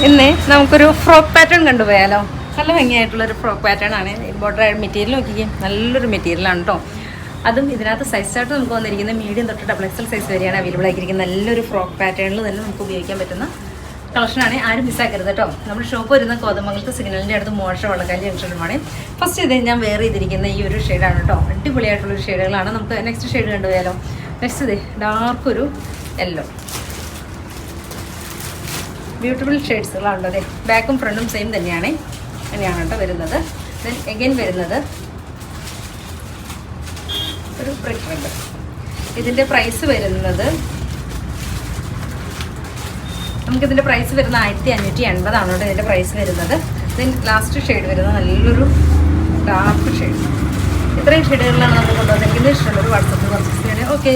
ഇന്ന് നമുക്കൊരു frock pattern കണ്ടുപോയാലോ. നല്ല ഭംഗിയായിട്ടുള്ളൊരു ഫ്രോക്ക് പാറ്റേൺ ആണ്. എംബോർഡറി മെറ്റീരിയൽ നോക്കിക്കേ, നല്ലൊരു മെറ്റീരിയലാണ് കേട്ടോ. അതും ഇതിനകത്ത് സൈസ് ചാർട്ട് നമുക്ക് വന്നിരിക്കുന്നത് മീഡിയം തൊട്ട് XXL സൈസ് വരെയാണ് അവൈലബിൾ ആയിരിക്കുന്നത്. നല്ലൊരു ഫ്രോക്ക് പാറ്റേണിൽ തന്നെ നമുക്ക് ഉപയോഗിക്കാൻ പറ്റുന്ന കളക്ഷനാണ്. ആരും മിസ്സാക്കരുത് കേട്ടോ. നമ്മുടെ ഷോപ്പ് വരുന്ന കോതമംഗലത്ത് സിഗ്നലിൻ്റെ അടുത്ത് മോശം വള്ളക്കാലി ജംഗ്ഷനുമാണ്. ഫസ്റ്റ് ഇത് ഞാൻ വെയർ ചെയ്തിരിക്കുന്ന ഈ ഒരു ഷെയ്ഡാണ് കേട്ടോ. അടിപൊളിയായിട്ടുള്ളൊരു ഷെയ്ഡുകളാണ്. നമുക്ക് നെക്സ്റ്റ് ഷെയ്ഡ് കണ്ടുപോയാലോ. നെക്സ്റ്റ് ഇത് ഡാർക്കൊരു യെല്ലോ, ബ്യൂട്ടിഫുൾ ഷെയ്ഡ്സുകളാണ്. അതെ, ബാക്കും ഫ്രണ്ടും സെയിം തന്നെയാണ് കേട്ടോ വരുന്നത്. ദെൻ എഗൈൻ വരുന്നത് ഒരു ബ്രിക്ക് റെഡ്. ഇതിൻ്റെ പ്രൈസ് വരുന്നത് നമുക്കിതിൻ്റെ പ്രൈസ് വരുന്നത് 1580 ആണ് കേട്ടോ ഇതിൻ്റെ പ്രൈസ് വരുന്നത്. ദെൻ ലാസ്റ്റ് ഷെയ്ഡ് വരുന്നത് നല്ലൊരു ഡാർക്ക് ഷെയ്ഡ്. ഇത്രയും ഷെയ്ഡുകളിലാണ് നമ്മൾ കൊണ്ടുവന്നിരിക്കുന്നത്. ഇഷ്ടമുള്ളൊരു വാട്സപ്പിൽ പർച്ചേസ് ചെയ്യണേ. ഓക്കെ.